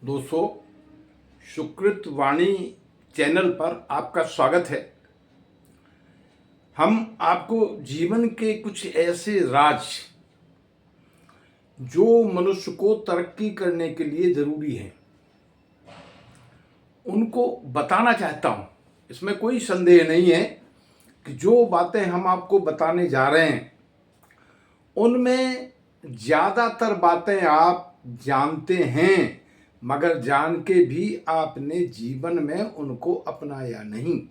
दोस्तों, सुकृत वाणी चैनल पर आपका स्वागत है। हम आपको जीवन के कुछ ऐसे राज जो मनुष्य को तरक्की करने के लिए जरूरी है उनको बताना चाहता हूं। इसमें कोई संदेह नहीं है कि जो बातें हम आपको बताने जा रहे हैं उनमें ज़्यादातर बातें आप जानते हैं, मगर जान के भी आपने जीवन में उनको अपनाया नहीं,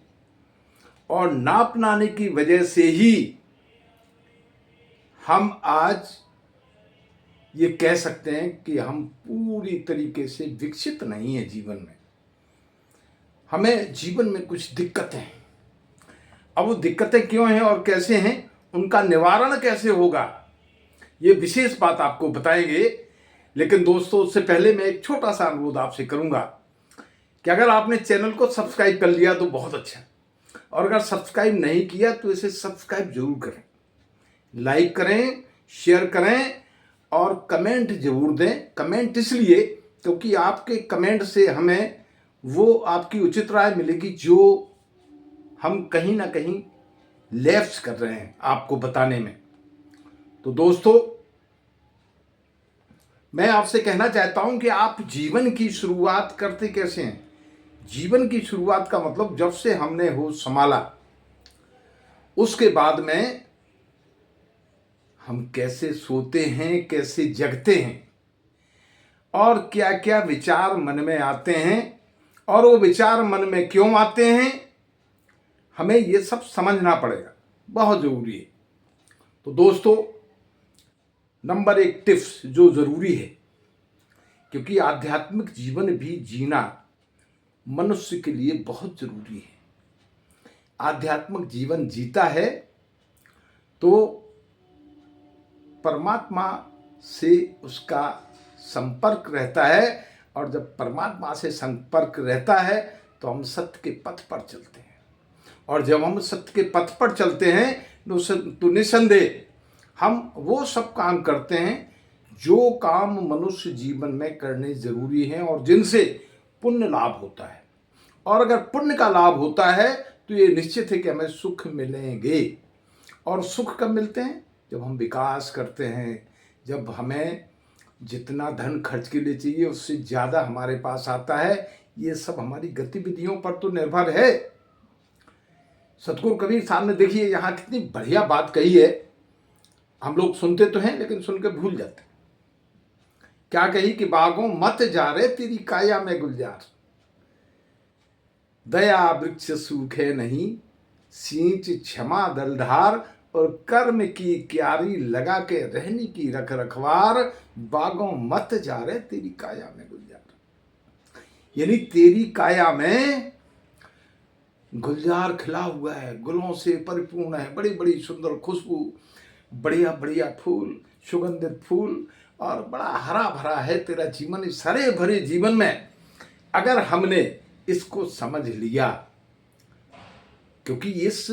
और ना अपनाने की वजह से ही हम आज ये कह सकते हैं कि हम पूरी तरीके से विकसित नहीं है। जीवन में हमें जीवन में कुछ दिक्कतें हैं। अब वो दिक्कतें क्यों हैं और कैसे हैं, उनका निवारण कैसे होगा, ये विशेष बात आपको बताएंगे। लेकिन दोस्तों, उससे पहले मैं एक छोटा सा अनुरोध आपसे करूंगा कि अगर आपने चैनल को सब्सक्राइब कर लिया तो बहुत अच्छा, और अगर सब्सक्राइब नहीं किया तो इसे सब्सक्राइब जरूर करें, लाइक करें, शेयर करें और कमेंट जरूर दें। कमेंट इसलिए क्योंकि आपके कमेंट से हमें वो आपकी उचित राय मिलेगी जो हम कहीं ना कहीं लैप्स कर रहे हैं आपको बताने में। तो दोस्तों, मैं आपसे कहना चाहता हूं कि आप जीवन की शुरुआत करते कैसे हैं। जीवन की शुरुआत का मतलब जब से हमने होश संभाला उसके बाद में हम कैसे सोते हैं, कैसे जगते हैं, और क्या क्या विचार मन में आते हैं, और वो विचार मन में क्यों आते हैं, हमें ये सब समझना पड़ेगा, बहुत जरूरी है। तो दोस्तों, नंबर एक टिप्स जो जरूरी है, क्योंकि आध्यात्मिक जीवन भी जीना मनुष्य के लिए बहुत जरूरी है। आध्यात्मिक जीवन जीता है तो परमात्मा से उसका संपर्क रहता है, और जब परमात्मा से संपर्क रहता है तो हम सत्य के पथ पर चलते हैं, और जब हम सत्य के पथ पर चलते हैं तो निसंदेह हम वो सब काम करते हैं जो काम मनुष्य जीवन में करने जरूरी हैं और जिनसे पुण्य लाभ होता है। और अगर पुण्य का लाभ होता है तो ये निश्चित है कि हमें सुख मिलेंगे। और सुख कब मिलते हैं? जब हम विकास करते हैं, जब हमें जितना धन खर्च के लिए चाहिए उससे ज़्यादा हमारे पास आता है। ये सब हमारी गतिविधियों पर तो निर्भर है। सतगुरु कबीर साहब ने देखिए यहाँ कितनी बढ़िया बात कही है। हम लोग सुनते तो हैं लेकिन सुन के भूल जाते। क्या कही कि बागों मत जा रे तेरी काया में गुलजार, दया वृक्ष सूखे नहीं, सींच क्षमा दलधार, और कर्म की क्यारी लगा के रहने की रख रखवार, बागों मत जा रे तेरी काया में गुलजार। यानी तेरी काया में गुलजार खिला हुआ है, गुलों से परिपूर्ण है, बड़ी बड़ी सुंदर खुशबू, बढ़िया बढ़िया फूल, सुगंधित फूल, और बड़ा हरा भरा है तेरा जीवन। इस हरे भरे जीवन में अगर हमने इसको समझ लिया, क्योंकि इस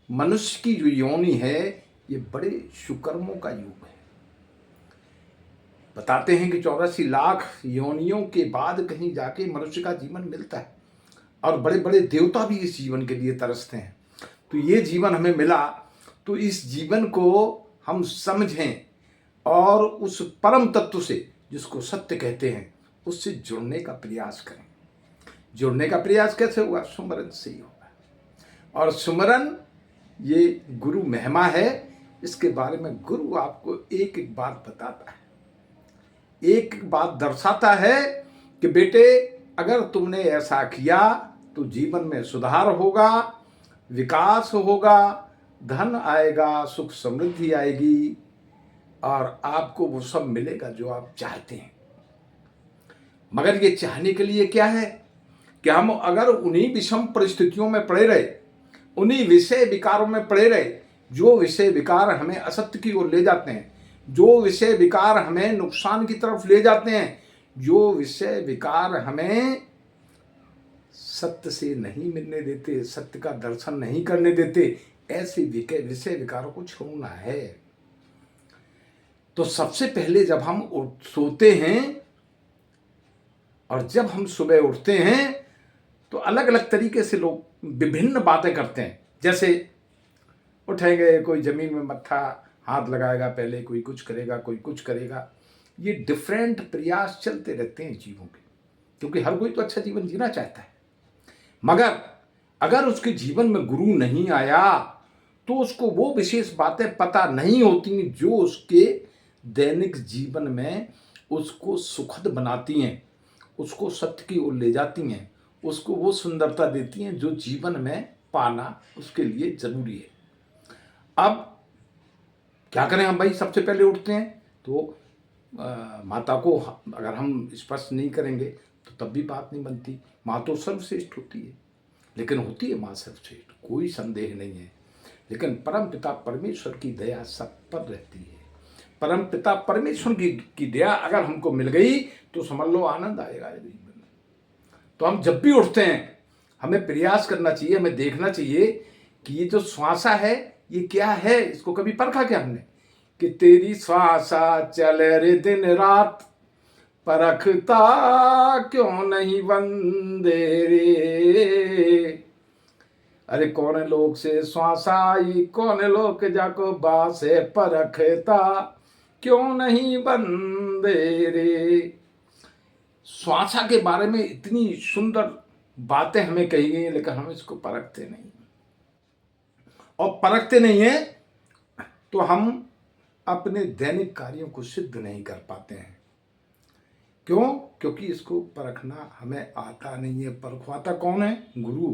मनुष्य की जो योनि है ये बड़े सुकर्मों का युग है। बताते हैं कि 84 लाख योनियों के बाद कहीं जाके मनुष्य का जीवन मिलता है, और बड़े बड़े देवता भी इस जीवन के लिए तरसते हैं। तो ये जीवन हमें मिला, तो इस जीवन को हम समझें और उस परम तत्व से, जिसको सत्य कहते हैं, उससे जुड़ने का प्रयास करें। जुड़ने का प्रयास कैसे होगा? सुमरन से ही होगा। और सुमरन ये गुरु महिमा है। इसके बारे में गुरु आपको एक एक बात बताता है, एक एक बात दर्शाता है कि बेटे अगर तुमने ऐसा किया तो जीवन में सुधार होगा, विकास होगा, धन आएगा, सुख समृद्धि आएगी, और आपको वो सब मिलेगा जो आप चाहते हैं। मगर ये चाहने के लिए क्या है कि हम अगर उन्हीं विषम परिस्थितियों में पड़े रहे, उन्हीं विषय विकारों में पड़े रहे, जो विषय विकार हमें असत्य की ओर ले जाते हैं, जो विषय विकार हमें नुकसान की तरफ ले जाते हैं, जो विषय विकार हमें सत्य से नहीं मिलने देते, सत्य का दर्शन नहीं करने देते, ऐसे विषय विकारों को छोड़ना है। तो सबसे पहले जब हम सोते हैं और जब हम सुबह उठते हैं तो अलग अलग तरीके से लोग विभिन्न बातें करते हैं। जैसे उठेंगे, कोई ज़मीन में मत्था हाथ लगाएगा, पहले कोई कुछ करेगा, कोई कुछ करेगा। ये डिफरेंट प्रयास चलते रहते हैं जीवों के, क्योंकि हर कोई तो अच्छा जीवन जीना चाहता है। मगर अगर उसके जीवन में गुरु नहीं आया तो उसको वो विशेष बातें पता नहीं होती जो उसके दैनिक जीवन में उसको सुखद बनाती हैं, उसको सत्य की ओर ले जाती हैं, उसको वो सुंदरता देती हैं जो जीवन में पाना उसके लिए जरूरी है। अब क्या करें हम भाई? सबसे पहले उठते हैं तो माता को अगर हम स्पर्श नहीं करेंगे तो तब भी बात नहीं बनती। माँ तो सर्वश्रेष्ठ होती है, लेकिन होती है माँ सर्वश्रेष्ठ, कोई संदेह नहीं है। लेकिन परम पिता परमेश्वर की दया सब पर रहती है। परम पिता परमेश्वर की दया अगर हमको मिल गई तो समझ लो आनंद आएगा जीवन में। तो हम जब भी उठते हैं हमें प्रयास करना चाहिए, हमें देखना चाहिए कि ये जो श्वासा है ये क्या है। इसको कभी परखा क्या हमने कि तेरी श्वासा चले रे दिन रात, परखता क्यों नहीं बंदे रे। अरे कौन लोग से श्वासा आई, कौन लोग जाको बासे, परखता क्यों नहीं बंदे रे। श्वासा के बारे में इतनी सुंदर बातें हमें कही गई, लेकिन हम इसको परखते नहीं, और परखते नहीं है तो हम अपने दैनिक कार्यों को सिद्ध नहीं कर पाते हैं। क्यों? क्योंकि इसको परखना हमें आता नहीं है। परखवाता कौन है? गुरु।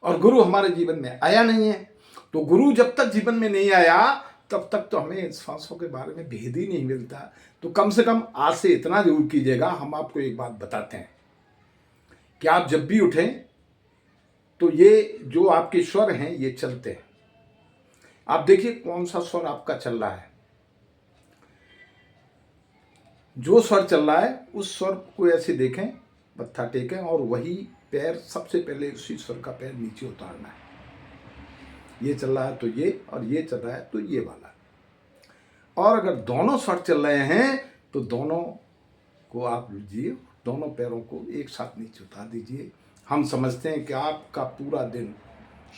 और गुरु हमारे जीवन में आया नहीं है। तो गुरु जब तक जीवन में नहीं आया तब तक तो हमें श्वासों के बारे में भेद ही नहीं मिलता। तो कम से कम आज से इतना जरूर कीजिएगा, हम आपको एक बात बताते हैं कि आप जब भी उठें तो ये जो आपके स्वर हैं ये चलते हैं। आप देखिए कौन सा स्वर आपका चल रहा है। जो स्वर चल रहा है उस स्वर को ऐसे देखें, मत्था टेकें, और वही पैर सबसे पहले उसी स्वर का पैर नीचे उतारना है। ये चल रहा है तो ये, और ये चल रहा है तो ये वाला। और अगर दोनों स्वर चल रहे हैं तो दोनों को आप लीजिए, दोनों पैरों को एक साथ नीचे उतार दीजिए। हम समझते हैं कि आपका पूरा दिन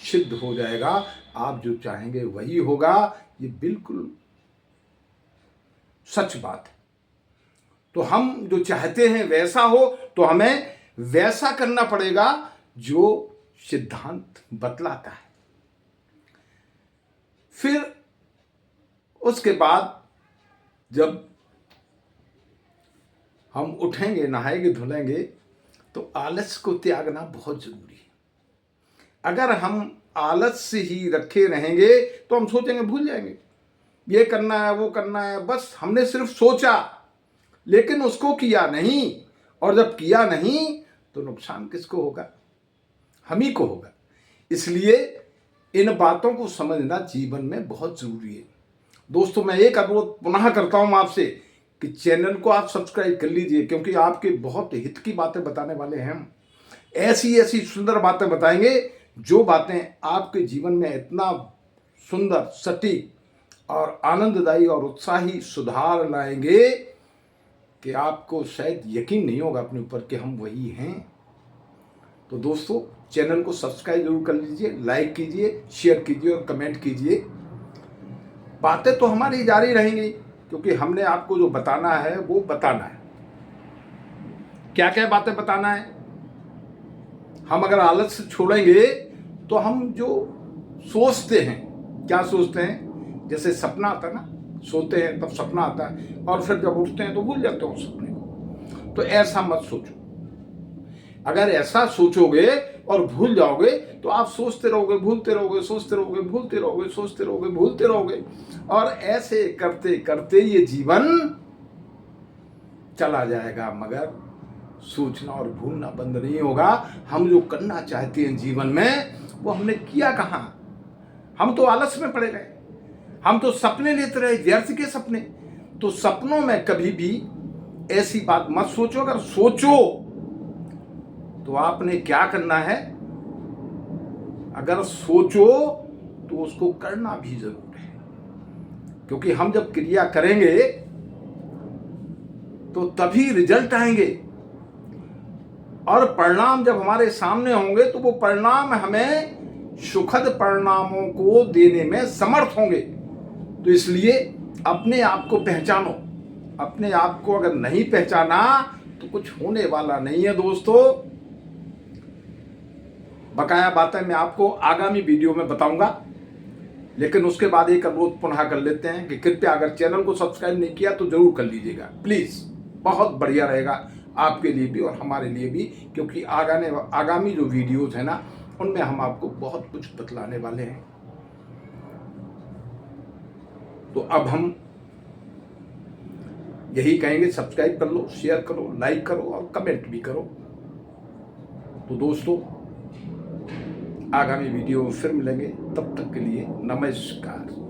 सिद्ध हो जाएगा, आप जो चाहेंगे वही होगा। ये बिल्कुल सच बात है। तो हम जो चाहते हैं वैसा हो तो हमें वैसा करना पड़ेगा जो सिद्धांत बतलाता है। फिर उसके बाद जब हम उठेंगे, नहाएंगे, धुलेंगे, तो आलस को त्यागना बहुत जरूरी है। अगर हम आलस से ही रखे रहेंगे तो हम सोचेंगे, भूल जाएंगे, ये करना है, वो करना है। बस हमने सिर्फ सोचा लेकिन उसको किया नहीं, और जब किया नहीं तो नुकसान किसको होगा? हम ही को होगा। इसलिए इन बातों को समझना जीवन में बहुत जरूरी है। दोस्तों, मैं एक अनुरोध पुनः करता हूं आपसे कि चैनल को आप सब्सक्राइब कर लीजिए, क्योंकि आपके बहुत हित की बातें बताने वाले हैं हम। ऐसी ऐसी सुंदर बातें बताएंगे जो बातें आपके जीवन में इतना सुंदर, सटीक और आनंददायी और उत्साही सुधार लाएंगे कि आपको शायद यकीन नहीं होगा अपने ऊपर कि हम वही हैं। तो दोस्तों, चैनल को सब्सक्राइब जरूर कर लीजिए, लाइक कीजिए, शेयर कीजिए और कमेंट कीजिए। बातें तो हमारी जारी रहेंगी, क्योंकि हमने आपको जो बताना है वो बताना है। क्या क्या बातें बताना है? हम अगर आलस छोड़ेंगे तो हम जो सोचते हैं, क्या सोचते हैं, जैसे सपना आता है ना, सोते हैं तब सपना आता है और फिर जब उठते हैं तो भूल जाते हैं उस सपने को। तो ऐसा मत सोचो। अगर ऐसा सोचोगे और भूल जाओगे तो आप सोचते रहोगे, भूलते रहोगे, सोचते रहोगे, भूलते रहोगे, सोचते रहोगे, भूलते रहोगे, और ऐसे करते करते ये जीवन चला जाएगा। मगर सोचना और भूलना बंद नहीं होगा। हम जो करना चाहते हैं जीवन में वो हमने किया कहाँ? हम तो आलस में पड़े रहे, हम तो सपने लेते रहे, व्यर्थ के सपने। तो सपनों में कभी भी ऐसी बात मत सोचो। अगर सोचो तो आपने क्या करना है? अगर सोचो तो उसको करना भी जरूर है, क्योंकि हम जब क्रिया करेंगे तो तभी रिजल्ट आएंगे। और परिणाम जब हमारे सामने होंगे तो वो परिणाम हमें सुखद परिणामों को देने में समर्थ होंगे। तो इसलिए अपने आप को पहचानो। अपने आप को अगर नहीं पहचाना तो कुछ होने वाला नहीं है दोस्तों। बकाया बातें मैं आपको आगामी वीडियो में बताऊंगा, लेकिन उसके बाद एक अनुरोध पुनः कर लेते हैं कि कृपया अगर चैनल को सब्सक्राइब नहीं किया तो जरूर कर लीजिएगा प्लीज। बहुत बढ़िया रहेगा आपके लिए भी और हमारे लिए भी, क्योंकि आगामी जो वीडियोज है ना उनमें हम आपको बहुत कुछ बतलाने वाले हैं। तो अब हम यही कहेंगे, सब्सक्राइब कर लो, शेयर करो, लाइक करो और कमेंट भी करो। तो दोस्तों आगामी वीडियो में फिर मिलेंगे, तब तक के लिए नमस्कार।